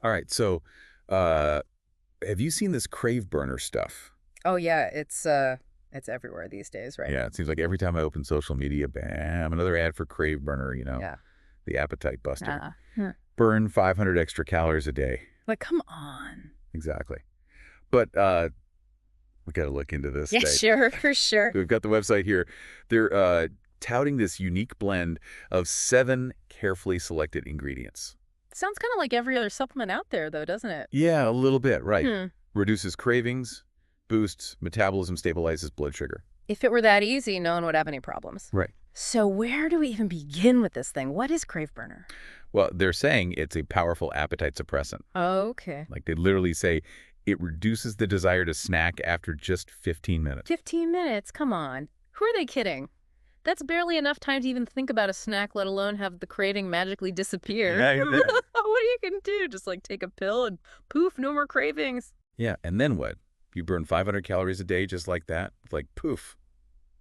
All right, so have you seen this Crave Burner stuff? Oh yeah, it's everywhere these days, right? Yeah, it seems like every time I open social media, bam, another ad for Crave Burner, Yeah. the appetite buster. Huh. Burn 500 extra calories a day. Like, come on. Exactly. But we got to look into this Yeah, state. sure, for sure. We've got the website here. They're touting this unique blend of 7 carefully selected ingredients. Sounds kind of like every other supplement out there, though, doesn't it? Yeah, a little bit, right. Hmm. Reduces cravings, boosts metabolism, stabilizes blood sugar. If it were that easy, no one would have any problems. Right. So where do we even begin with this thing? What is Crave Burner? Well, they're saying it's a powerful appetite suppressant. Okay. Like they literally say it reduces the desire to snack after just 15 minutes. 15 minutes? Come on. Who are they kidding? That's barely enough time to even think about a snack, let alone have the craving magically disappear. Yeah, What are you going to do? Just like take a pill and poof, no more cravings. yeah, and then what? You burn 500 calories a day just like that? Like poof.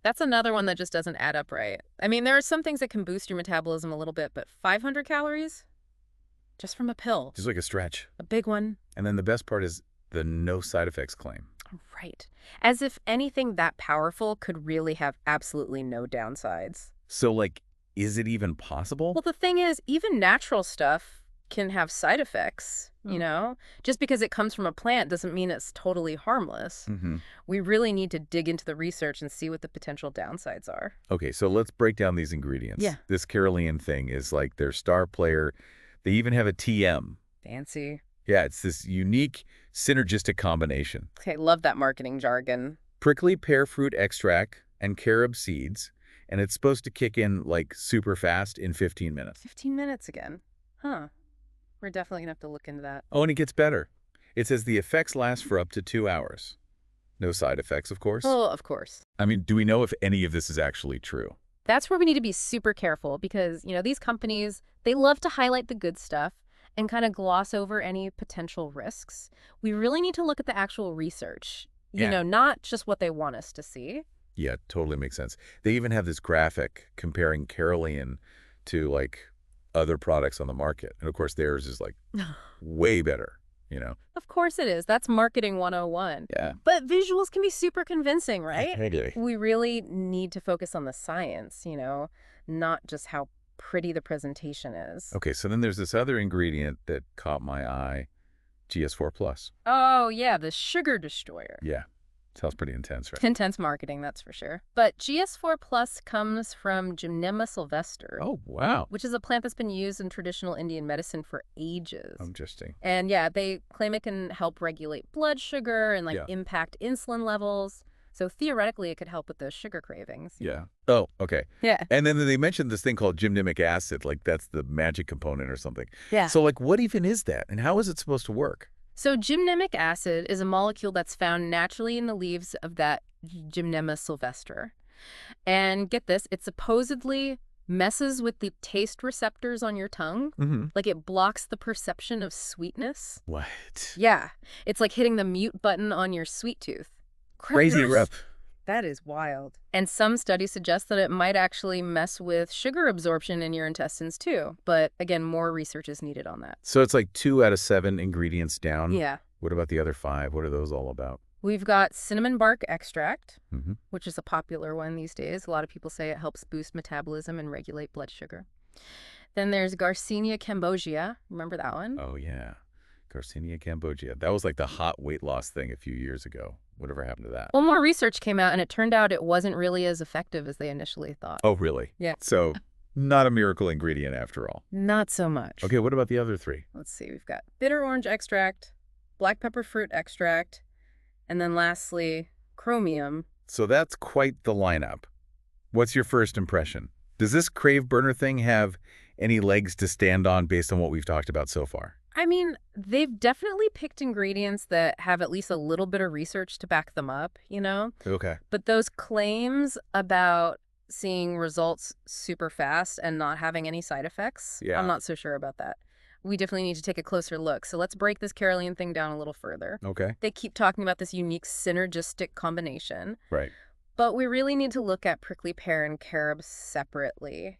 That's another one that just doesn't add up right. I mean, there are some things that can boost your metabolism a little bit, but 500 calories? Just from a pill. Just like a stretch. A big one. And then the best part is the no side effects claim. Right. As if anything that powerful could really have absolutely no downsides. So like, is it even possible? Well, the thing is, even natural stuff can have side effects, Hmm. Just because it comes from a plant doesn't mean it's totally harmless. Mm-hmm. We really need to dig into the research and see what the potential downsides are. Okay, so let's break down these ingredients. Yeah. This Carolean thing is like their star player. They even have a TM. Fancy. Yeah, it's this unique synergistic combination. Okay, love that marketing jargon. Prickly pear fruit extract and carob seeds, and it's supposed to kick in like super fast in 15 minutes. 15 minutes again. Huh. We're definitely going to have to look into that. Oh, and it gets better. It says the effects last for up to 2 hours. No side effects, of course. Oh, of course. I mean, do we know if any of this is actually true? That's where we need to be super careful because, these companies, they love to highlight the good stuff and kind of gloss over any potential risks. We really need to look at the actual research, Yeah. not just what they want us to see. Yeah, totally makes sense. They even have this graphic comparing Carolean to like other products on the market. And of course, theirs is like way better. Of course it is. That's marketing 101. Yeah. But visuals can be super convincing, right? Maybe. We really need to focus on the science, not just how pretty the presentation is. Okay, so then there's this other ingredient that caught my eye, GS4 PLUS. Oh, yeah, the sugar destroyer. Yeah, sounds pretty intense, right? Intense marketing, that's for sure. But GS4 Plus comes from Gymnema sylvestre, Oh, wow. which is a plant that's been used in traditional Indian medicine for ages. Interesting. And yeah, they claim it can help regulate blood sugar and Yeah. impact insulin levels. So theoretically, it could help with those sugar cravings. Yeah. Oh, okay. Yeah. And then they mentioned this thing called gymnemic acid, like that's the magic component or something. Yeah. So like what even is that and how is it supposed to work? So gymnemic acid is a molecule that's found naturally in the leaves of that Gymnema sylvestre. And get this, it supposedly messes with the taste receptors on your tongue. Mm-hmm. Like it blocks the perception of sweetness. What? Yeah, it's like hitting the mute button on your sweet tooth. Crazy Crackers. rough. That is wild. And some studies suggest that it might actually mess with sugar absorption in your intestines too. But again, more research is needed on that. So it's like 2 out of 7 ingredients down. Yeah. What about the other 5? What are those all about? We've got cinnamon bark extract, Mm-hmm. which is a popular one these days. A lot of people say it helps boost metabolism and regulate blood sugar. Then there's Garcinia cambogia. Remember that one? Oh, yeah. Garcinia cambogia. That was like the hot weight loss thing a few years ago. Whatever happened to that? Well, more research came out, and it turned out it wasn't really as effective as they initially thought. Oh, really? Yeah. So not a miracle ingredient after all. Not so much. Okay, what about the other 3? Let's see. We've got bitter orange extract, black pepper fruit extract, and then lastly, chromium. So that's quite the lineup. What's your first impression? Does this Crave Burner thing have any legs to stand on based on what we've talked about so far? I mean, they've definitely picked ingredients that have at least a little bit of research to back them up, Okay. But those claims about seeing results super fast and not having any side effects, Yeah. I'm not so sure about that. We definitely need to take a closer look. So let's break this Carolean thing down a little further. Okay. They keep talking about this unique synergistic combination, Right. but we really need to look at prickly pear and carob separately,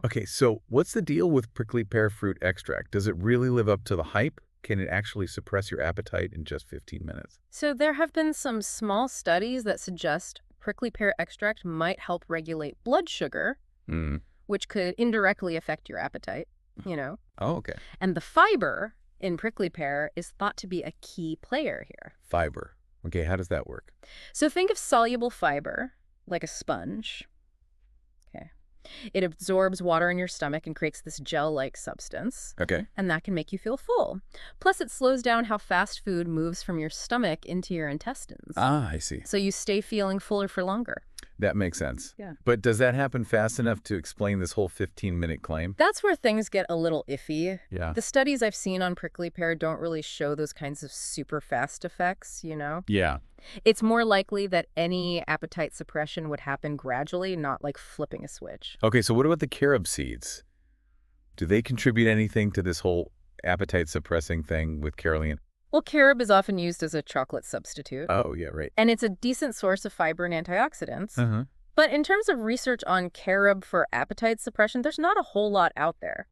Okay, so what's the deal with prickly pear fruit extract? Does it really live up to the hype? can it actually suppress your appetite in just 15 minutes? So there have been some small studies that suggest prickly pear extract might help regulate blood sugar, Hmm. which could indirectly affect your appetite, you know. Oh, okay. And the fiber in prickly pear is thought to be a key player here. Fiber. Okay, how does that work? So think of soluble fiber like a sponge. Okay. It absorbs water in your stomach and creates this gel-like substance, Okay. and that can make you feel full. Plus, it slows down how fast food moves from your stomach into your intestines. Ah, I see. So you stay feeling fuller for longer. That makes sense. Yeah. But does that happen fast enough to explain this whole 15-minute claim? That's where things get a little iffy. Yeah. The studies I've seen on prickly pear don't really show those kinds of super fast effects, you know? Yeah. It's more likely that any appetite suppression would happen gradually, not like flipping a switch. Okay, so what about the carob seeds? Do they contribute anything to this whole appetite suppressing thing with Carolean? Well, carob is often used as a chocolate substitute, Oh, yeah, right. and it's a decent source of fiber and antioxidants. Uh-huh. But in terms of research on carob for appetite suppression, there's not a whole lot out there.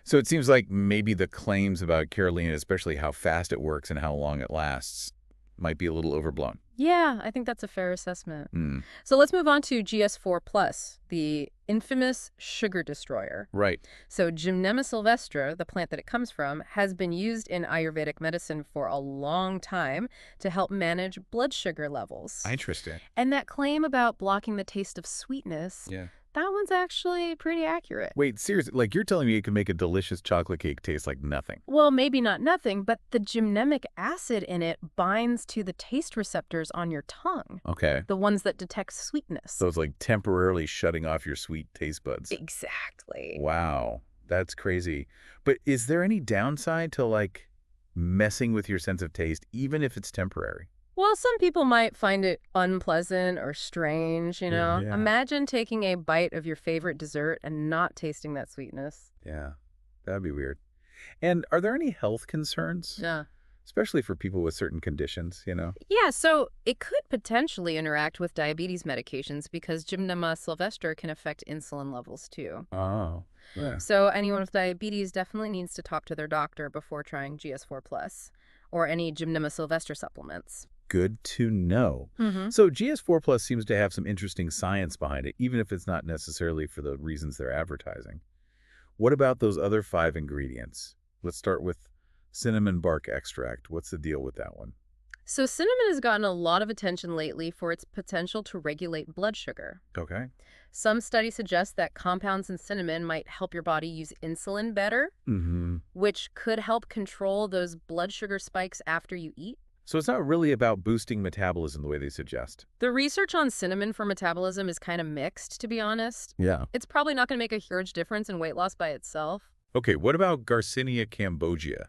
So it seems like maybe the claims about Carolean, especially how fast it works and how long it lasts, might be a little overblown. Yeah, I think that's a fair assessment. Hmm. So let's move on to GS4 PLUS, the infamous sugar destroyer. Right. So Gymnema sylvestre, the plant that it comes from, has been used in Ayurvedic medicine for a long time to help manage blood sugar levels. Interesting. And that claim about blocking the taste of sweetness, Yeah. that one's actually pretty accurate. Wait, seriously, like you're telling me it can make a delicious chocolate cake taste like nothing? Well, maybe not nothing, but the gymnemic acid in it binds to the taste receptors on your tongue, Okay. the ones that detect sweetness. So it's like temporarily shutting off your sweet taste buds. Exactly. Wow, that's crazy. But is there any downside to like messing with your sense of taste, even if it's temporary? Well, some people might find it unpleasant or strange, you know? Yeah. Imagine taking a bite of your favorite dessert and not tasting that sweetness. Yeah, that'd be weird. And are there any health concerns? Yeah. Especially for people with certain conditions, you know? Yeah, so it could potentially interact with diabetes medications because Gymnema sylvestre can affect insulin levels too. Oh, yeah. So anyone with diabetes definitely needs to talk to their doctor before trying GS4 Plus or any Gymnema sylvestre supplements. Good to know. Mm-hmm. So GS4 Plus seems to have some interesting science behind it, even if it's not necessarily for the reasons they're advertising. What about those other 5 ingredients? Let's start with cinnamon bark extract. What's the deal with that one? So cinnamon has gotten a lot of attention lately for its potential to regulate blood sugar. Okay. Some studies suggest that compounds in cinnamon might help your body use insulin better, Mm-hmm. which could help control those blood sugar spikes after you eat. So it's not really about boosting metabolism the way they suggest. The research on cinnamon for metabolism is kind of mixed, to be honest. Yeah. It's probably not going to make a huge difference in weight loss by itself. Okay, what about Garcinia cambogia?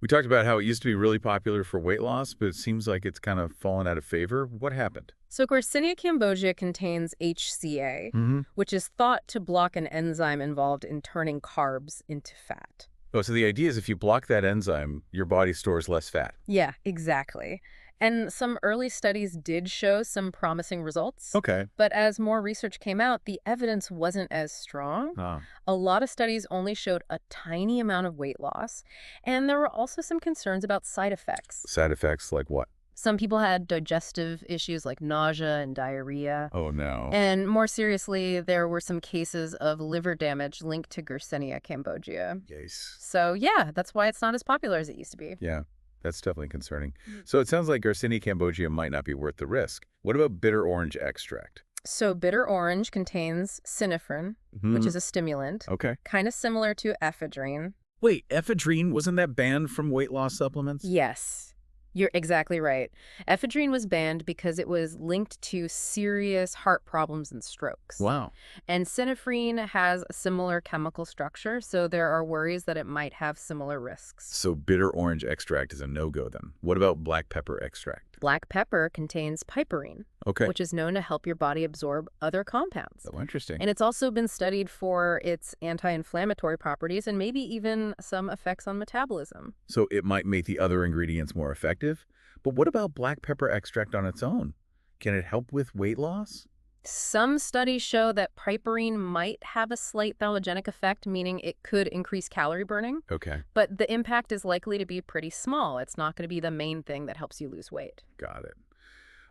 We talked about how it used to be really popular for weight loss, but it seems like it's kind of fallen out of favor. What happened? So Garcinia cambogia contains HCA, Mm-hmm. which is thought to block an enzyme involved in turning carbs into fat. Oh, so the idea is if you block that enzyme, your body stores less fat. Yeah, exactly. And some early studies did show some promising results. Okay. But as more research came out, the evidence wasn't as strong. Ah. A lot of studies only showed a tiny amount of weight loss. And there were also some concerns about side effects. Side effects like what? Some people had digestive issues like nausea and diarrhea. Oh, no. And more seriously, there were some cases of liver damage linked to Garcinia cambogia. Yes. So yeah, that's why it's not as popular as it used to be. Yeah, that's definitely concerning. So it sounds like Garcinia cambogia might not be worth the risk. What about bitter orange extract? So bitter orange contains synephrine, which is a stimulant, Okay. kind of similar to ephedrine. Wait, ephedrine, wasn't that banned from weight loss supplements? Yes, you're exactly right. Ephedrine was banned because it was linked to serious heart problems and strokes. Wow. And synephrine has a similar chemical structure, so there are worries that it might have similar risks. So bitter orange extract is a no-go then. What about black pepper extract? Black pepper contains piperine, Okay. which is known to help your body absorb other compounds. Oh, interesting. And it's also been studied for its anti-inflammatory properties and maybe even some effects on metabolism. So it might make the other ingredients more effective. But what about black pepper extract on its own? Can it help with weight loss? Some studies show that piperine might have a slight thalogenic effect, meaning it could increase calorie burning, Okay, but the impact is likely to be pretty small. It's not going to be the main thing that helps you lose weight. got it.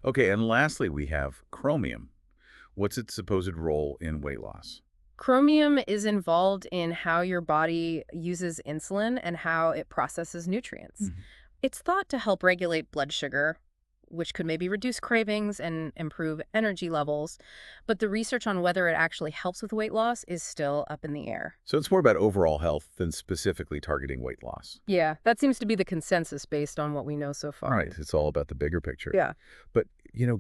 Okay, and lastly, we have chromium. What's its supposed role in weight loss? Chromium is involved in how your body uses insulin and how it processes nutrients. Mhm. It's thought to help regulate blood sugar, which could maybe reduce cravings and improve energy levels, but the research on whether it actually helps with weight loss is still up in the air. So it's more about overall health than specifically targeting weight loss. Yeah, that seems to be the consensus based on what we know so far. Right, it's all about the bigger picture. Yeah. But,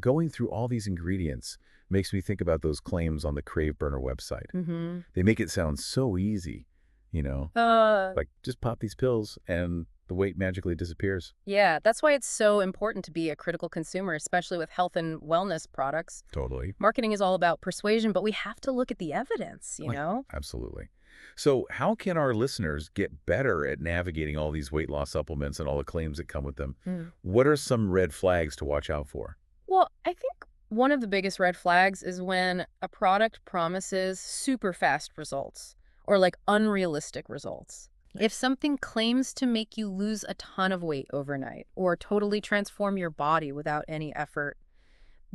going through all these ingredients makes me think about those claims on the Crave Burner website. Mm-hmm. They make it sound so easy, like just pop these pills and the weight magically disappears. Yeah, that's why it's so important to be a critical consumer, especially with health and wellness products. Totally. Marketing is all about persuasion, but we have to look at the evidence, you Like, know? absolutely. So how can our listeners get better at navigating all these weight loss supplements and all the claims that come with them? Mm. What are some red flags to watch out for? Well, I think one of the biggest red flags is when a product promises super fast results or like unrealistic results. If something claims to make you lose a ton of weight overnight or totally transform your body without any effort,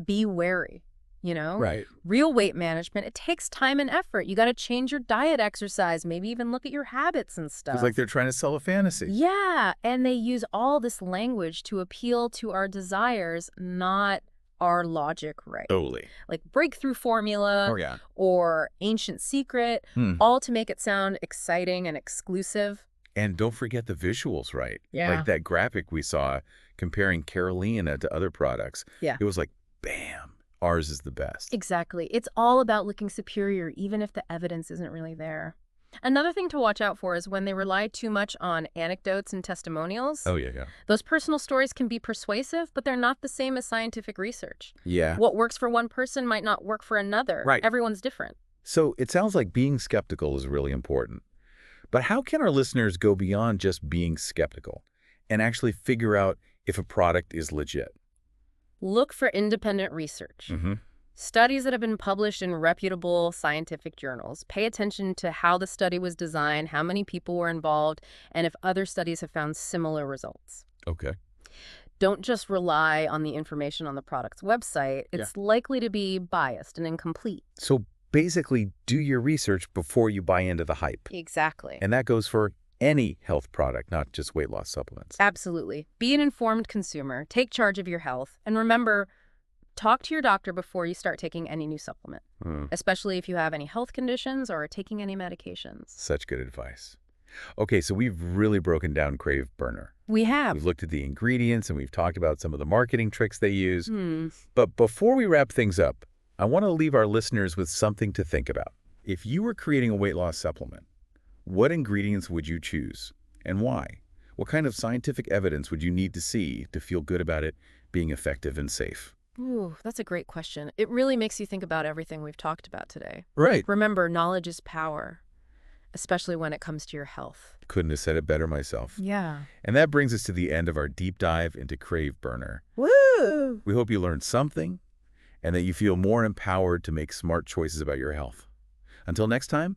be wary, you know? Right. Real weight management, it takes time and effort. You got to change your diet, exercise, maybe even look at your habits and stuff. It's like they're trying to sell a fantasy. Yeah, and they use all this language to appeal to our desires, not our logic, right? Totally. Like breakthrough formula Oh, yeah. or ancient secret, Hmm. all to make it sound exciting and exclusive. And don't forget the visuals, right? Yeah. Like that graphic we saw comparing Carolean to other products. Yeah. It was like, bam, ours is the best. Exactly. It's all about looking superior, even if the evidence isn't really there. Another thing to watch out for is when they rely too much on anecdotes and testimonials. Oh, yeah, yeah. Those personal stories can be persuasive, but they're not the same as scientific research. Yeah. What works for one person might not work for another. Right. Everyone's different. So it sounds like being skeptical is really important. But how can our listeners go beyond just being skeptical and actually figure out if a product is legit? Look for independent research. Mm-hmm. Studies that have been published in reputable scientific journals. Pay attention to how the study was designed, how many people were involved, and if other studies have found similar results. Okay. Don't just rely on the information on the product's website. It's likely to be biased and incomplete. So basically, do your research before you buy into the hype. Exactly. And that goes for any health product, not just weight loss supplements. Absolutely. Be an informed consumer. Take charge of your health. And remember, talk to your doctor before you start taking any new supplement, especially if you have any health conditions or are taking any medications. Such good advice. Okay, so we've really broken down Crave Burner. We have. We've looked at the ingredients and we've talked about some of the marketing tricks they use. Hmm. But before we wrap things up, I want to leave our listeners with something to think about. If you were creating a weight loss supplement, what ingredients would you choose and why? What kind of scientific evidence would you need to see to feel good about it being effective and safe? Ooh, that's a great question. It really makes you think about everything we've talked about today. Right. Remember, knowledge is power, especially when it comes to your health. Couldn't have said it better myself. Yeah. And that brings us to the end of our deep dive into Crave Burner. Woo! We hope you learned something and that you feel more empowered to make smart choices about your health. Until next time,